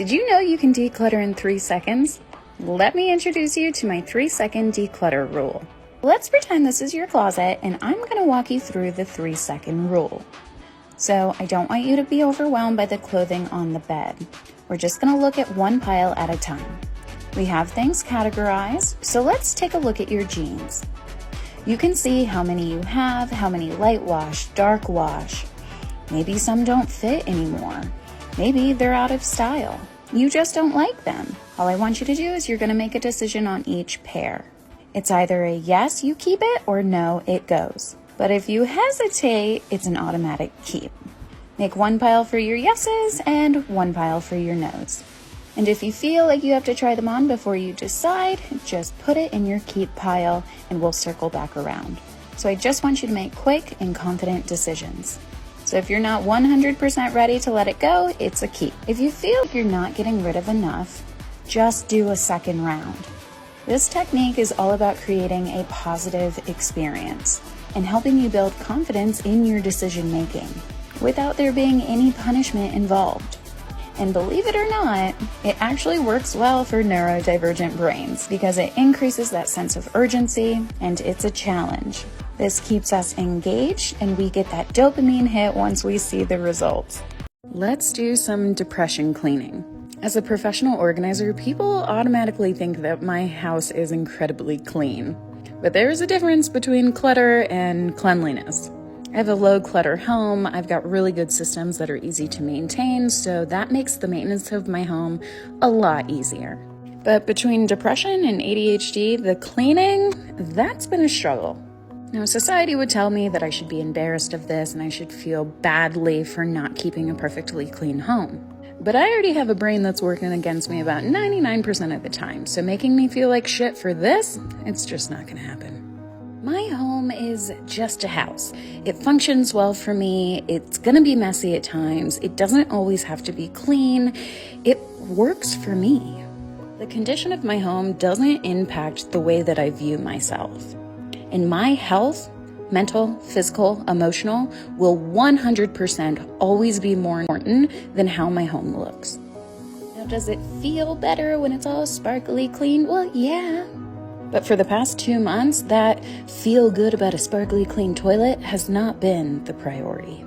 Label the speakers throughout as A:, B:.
A: Did you know you can declutter in 3 seconds? Let me introduce you to my 3-second declutter rule. Let's pretend this is your closet and I'm going to walk you through the 3-second rule. So I don't want you to be overwhelmed by the clothing on the bed. We're just going to look at one pile at a time. We have things categorized, so let's take a look at your jeans. You can see how many you have, how many light wash, dark wash. Maybe some don't fit anymore. Maybe they're out of style. You just don't like them. All I want you to do is you're going to make a decision on each pair. It's either a yes, you keep it, or no, it goes. But if you hesitate, it's an automatic keep. Make one pile for your yeses and one pile for your nos. And if you feel like you have to try them on before you decide, just put it in your keep pile and we'll circle back around. So I just want you to make quick and confident decisions. So if you're not 100% ready to let it go, it's a keep. If you feel you're not getting rid of enough, just do a second round. This technique is all about creating a positive experience and helping you build confidence in your decision making without there being any punishment involved. And believe it or not, it actually works well for neurodivergent brains because it increases that sense of urgency and it's a challenge. This keeps us engaged and we get that dopamine hit once we see the results. Let's do some depression cleaning. As a professional organizer, people automatically think that my house is incredibly clean. But there's a difference between clutter and cleanliness. I have a low clutter home. I've got really good systems that are easy to maintain, so that makes the maintenance of my home a lot easier. But between depression and ADHD, the cleaning, that's been a struggle. Now, society would tell me that I should be embarrassed of this and I should feel badly for not keeping a perfectly clean home. But I already have a brain that's working against me about 99% of the time, so making me feel like shit for this, it's just not gonna happen. My home is just a house. It functions well for me. It's gonna be messy at times. It doesn't always have to be clean. It works for me. The condition of my home doesn't impact the way that I view myself. And my health, mental, physical, emotional, will 100% always be more important than how my home looks. Now, does it feel better when it's all sparkly clean? Well, yeah. But for the past 2 months, that feel good about a sparkly clean toilet has not been the priority.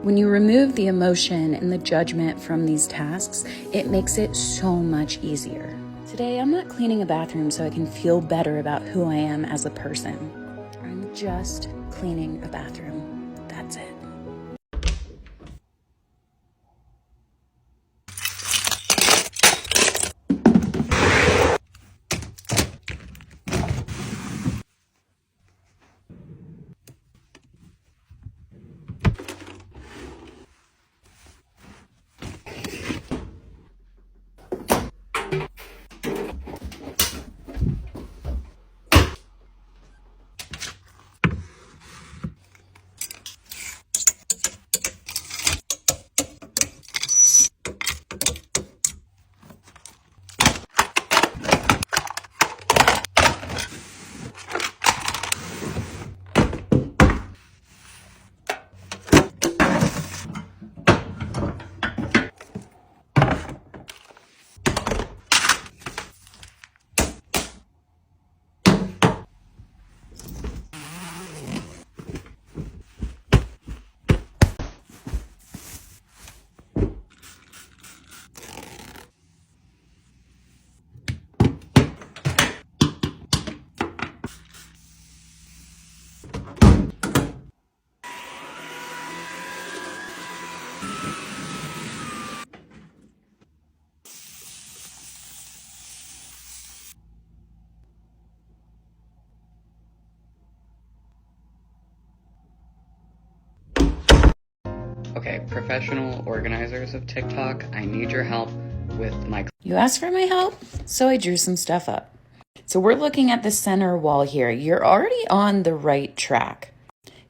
A: When you remove the emotion and the judgment from these tasks, it makes it so much easier. Today, I'm not cleaning a bathroom so I can feel better about who I am as a person. I'm just cleaning a bathroom. That's it.
B: Okay, professional organizers of TikTok, I need your help with my...
A: You asked for my help, so I drew some stuff up. So we're looking at the center wall here. You're already on the right track.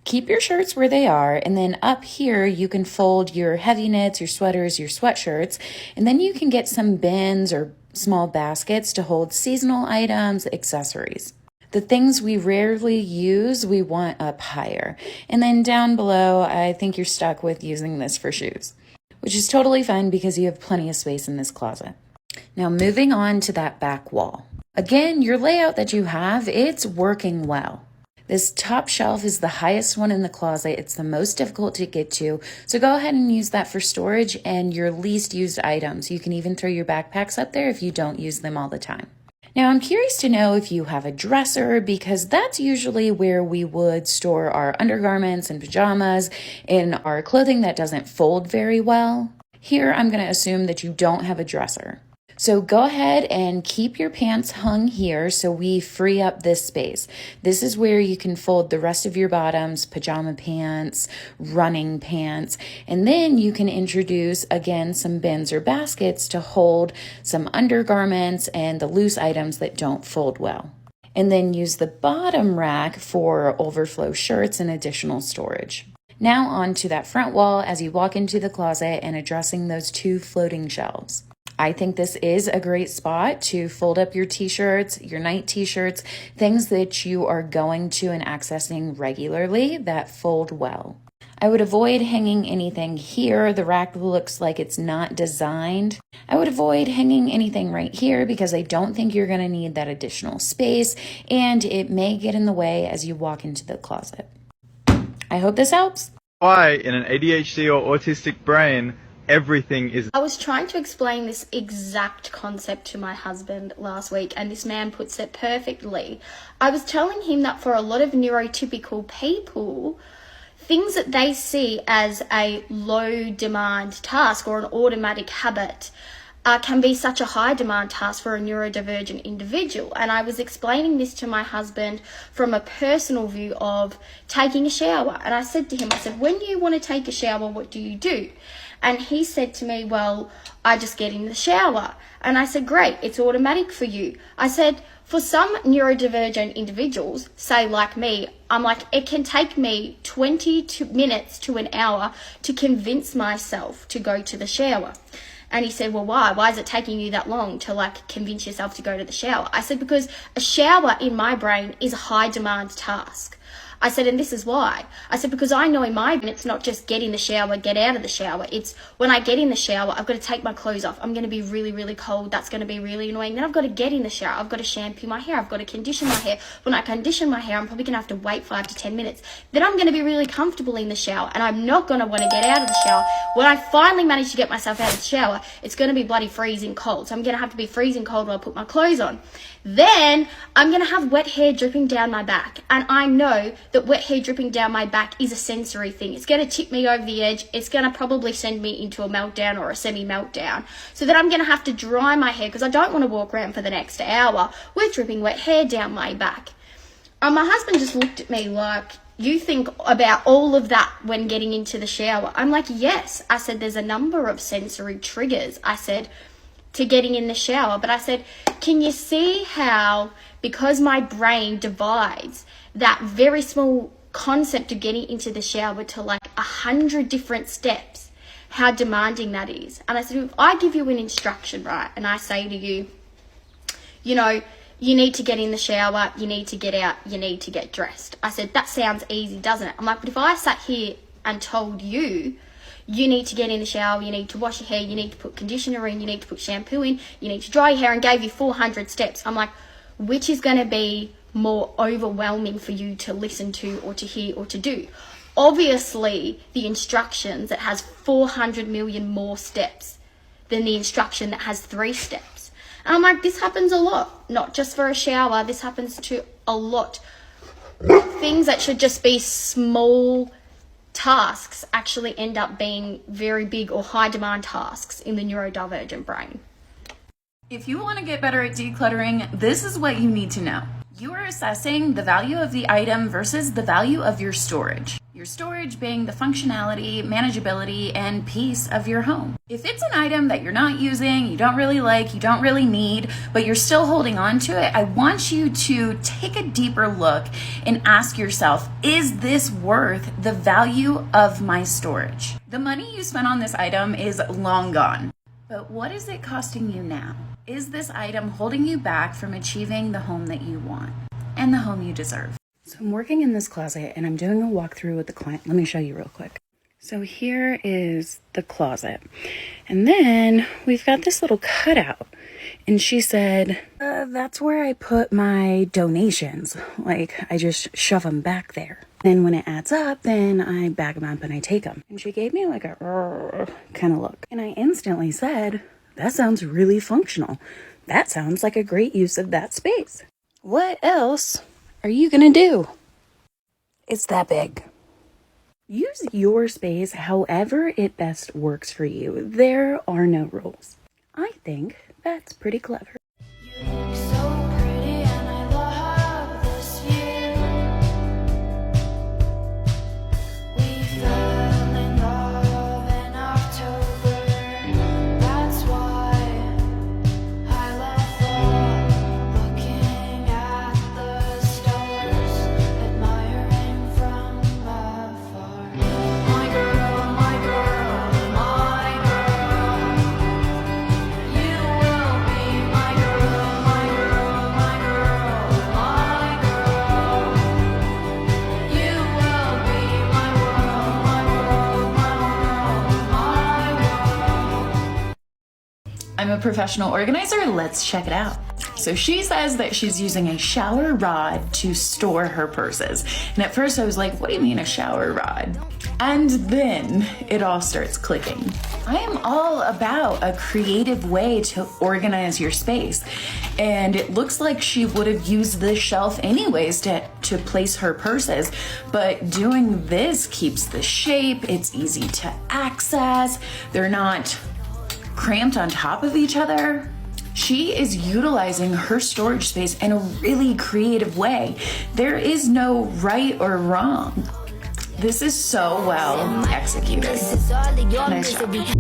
A: Keep your shirts where they are, and then up here you can fold your heavy knits, your sweaters, your sweatshirts, and then you can get some bins or small baskets to hold seasonal items, accessories. The things we rarely use, we want up higher. And then down below, I think you're stuck with using this for shoes. which is totally fine because you have plenty of space in this closet. Now moving on to that back wall. Again, your layout that you have, it's working well. This top shelf is the highest one in the closet. It's the most difficult to get to. So go ahead and use that for storage and your least used items. You can even throw your backpacks up there if you don't use them all the time. Now, I'm curious to know if you have a dresser, because that's usually where we would store our undergarments and pajamas and our clothing that doesn't fold very well. Here, I'm going to assume that you don't have a dresser. So go ahead and keep your pants hung here so we free up this space. This is where you can fold the rest of your bottoms, pajama pants, running pants, and then you can introduce, again, some bins or baskets to hold some undergarments and the loose items that don't fold well. And then use the bottom rack for overflow shirts and additional storage. Now on to that front wall as you walk into the closet and addressing those two floating shelves. I think this is a great spot to fold up your t-shirts, your night t-shirts, things that you are going to and accessing regularly that fold well. I would avoid hanging anything here. The rack looks like it's not designed. I would avoid hanging anything right here because I don't think you're going to need that additional space, and it may get in the way as you walk into the closet. I hope this helps.
C: Why, in an ADHD or autistic brain, everything is...
D: I was trying to explain this exact concept to my husband last week, and this man puts it perfectly. I was telling him that for a lot of neurotypical people, things that they see as a low demand task or an automatic habit can be such a high demand task for a neurodivergent individual. And I was explaining this to my husband from a personal view of taking a shower. And I said to him, I said, when you want to take a shower, what do you do? And he said to me, well, I just get in the shower. And I said, great, it's automatic for you. I said, for some neurodivergent individuals, say like me, I'm like, it can take me 20 minutes to an hour to convince myself to go to the shower. And he said, well, why? Why is it taking you that long to convince yourself to go to the shower? I said, because a shower in my brain is a high demand task. I said, and this is why. I said, because I know in my brain it's not just get in the shower, get out of the shower. It's when I get in the shower, I've got to take my clothes off. I'm going to be really, really cold. That's going to be really annoying. Then I've got to get in the shower. I've got to shampoo my hair. I've got to condition my hair. When I condition my hair, I'm probably going to have to wait 5 to 10 minutes. Then I'm going to be really comfortable in the shower, and I'm not going to want to get out of the shower. When I finally manage to get myself out of the shower, it's going to be bloody freezing cold. So I'm going to have to be freezing cold while I put my clothes on. Then I'm going to have wet hair dripping down my back. And I know that wet hair dripping down my back is a sensory thing. It's going to tip me over the edge. It's going to probably send me into a meltdown or a semi-meltdown. So then I'm going to have to dry my hair because I don't want to walk around for the next hour with dripping wet hair down my back. And my husband just looked at me like, you think about all of that when getting into the shower? I'm like, yes. I said, there's a number of sensory triggers. I said, to getting in the shower. But I said, can you see how, because my brain divides that very small concept of getting into the shower to 100 different steps, how demanding that is? And I said, if I give you an instruction, right, and I say to you, you need to get in the shower, you need to get out, you need to get dressed. I said, that sounds easy, doesn't it? I'm like, but if I sat here and told you, you need to get in the shower, you need to wash your hair, you need to put conditioner in, you need to put shampoo in, you need to dry your hair, and gave you 400 steps. I'm like, which is going to be more overwhelming for you to listen to or to hear or to do? Obviously, the instructions that has 400 million more steps than the instruction that has 3 steps. And I'm like, this happens a lot, not just for a shower, this happens to a lot. Things that should just be small tasks actually end up being very big or high demand tasks in the neurodivergent brain.
A: If you want to get better at decluttering, this is what you need to know. You are assessing the value of the item versus the value of your storage. Your storage being the functionality, manageability, and peace of your home. If it's an item that you're not using, you don't really like, you don't really need, but you're still holding on to it, I want you to take a deeper look and ask yourself, is this worth the value of my storage? The money you spent on this item is long gone, but what is it costing you now? Is this item holding you back from achieving the home that you want and the home you deserve? So I'm working in this closet and I'm doing a walkthrough with the client. Let me show you real quick. So here is the closet. And then we've got this little cutout. And she said, that's where I put my donations. Like, I just shove them back there. Then when it adds up, then I bag them up and I take them. And she gave me like a kind of look. And I instantly said, that sounds really functional. That sounds like a great use of that space. What else are you gonna do? It's that big. Use your space however it best works for you. There are no rules. I think that's pretty clever. I'm a professional organizer. Let's check it out. So she says that she's using a shower rod to store her purses. And at first I was like, what do you mean a shower rod? And then it all starts clicking. I am all about a creative way to organize your space. And it looks like she would have used this shelf anyways to place her purses. But doing this keeps the shape. It's easy to access. They're not cramped on top of each other. She is utilizing her storage space in a really creative way. There is no right or wrong. This is so well executed. Nice job.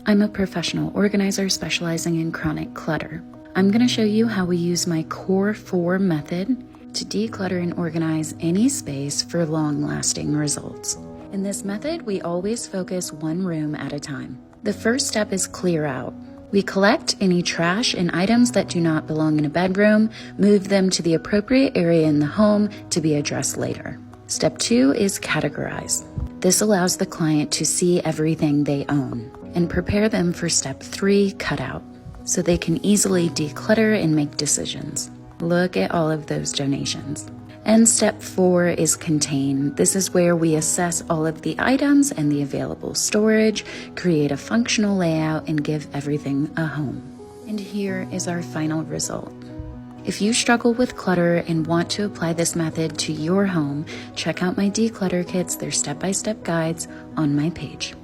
A: I'm a professional organizer specializing in chronic clutter. I'm going to show you how we use my Core 4 method to declutter and organize any space for long-lasting results. In this method, we always focus one room at a time. The first step is clear out. We collect any trash and items that do not belong in a bedroom, move them to the appropriate area in the home to be addressed later. Step 2 is categorize. This allows the client to see everything they own and prepare them for step 3, cutout, so they can easily declutter and make decisions. Look at all of those donations. And step 4 is contain. This is where we assess all of the items and the available storage, create a functional layout, and give everything a home. And here is our final result. If you struggle with clutter and want to apply this method to your home, check out my declutter kits, they're step-by-step guides on my page.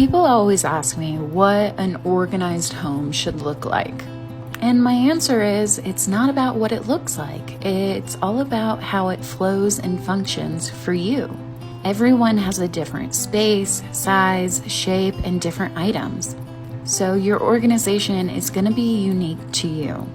A: People always ask me what an organized home should look like. And my answer is, it's not about what it looks like. It's all about how it flows and functions for you. Everyone has a different space, size, shape, and different items. So your organization is going to be unique to you.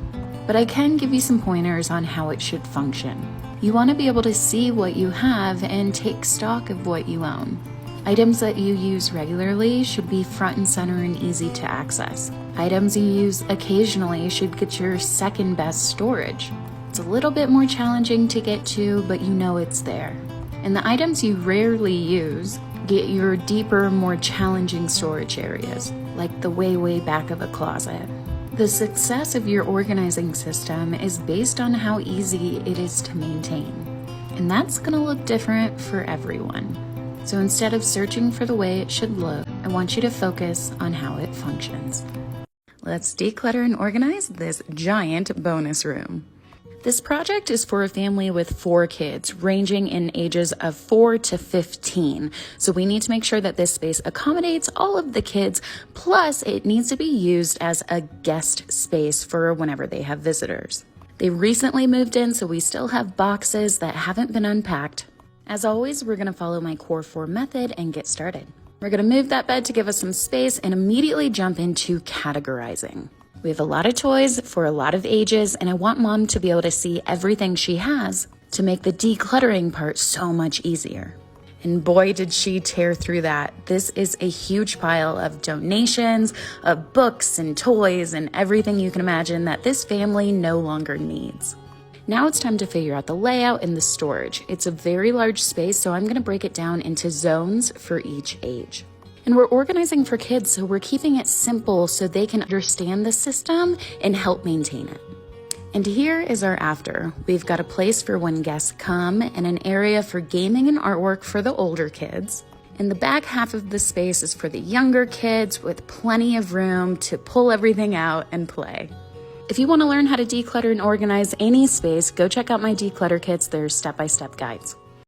A: But I can give you some pointers on how it should function. You want to be able to see what you have and take stock of what you own. Items that you use regularly should be front and center and easy to access. Items you use occasionally should get your second best storage. It's a little bit more challenging to get to, but you know it's there. And the items you rarely use get your deeper, more challenging storage areas, like the way back of a closet. The success of your organizing system is based on how easy it is to maintain. And that's going to look different for everyone. So instead of searching for the way it should look, I want you to focus on how it functions. Let's declutter and organize this giant bonus room. This project is for a family with 4 kids, ranging in ages of 4 to 15. So we need to make sure that this space accommodates all of the kids, plus it needs to be used as a guest space for whenever they have visitors. They recently moved in, so we still have boxes that haven't been unpacked. As always, we're going to follow my core 4 method and get started. We're going to move that bed to give us some space and immediately jump into categorizing. We have a lot of toys for a lot of ages, and I want mom to be able to see everything she has to make the decluttering part so much easier. And boy, did she tear through that. This is a huge pile of donations, of books and toys and everything you can imagine that this family no longer needs. Now it's time to figure out the layout and the storage. It's a very large space, so I'm going to break it down into zones for each age. And we're organizing for kids, so we're keeping it simple so they can understand the system and help maintain it. And here is our after. We've got a place for when guests come and an area for gaming and artwork for the older kids. And the back half of the space is for the younger kids with plenty of room to pull everything out and play. If you want to learn how to declutter and organize any space, go check out my declutter kits. They're step-by-step guides.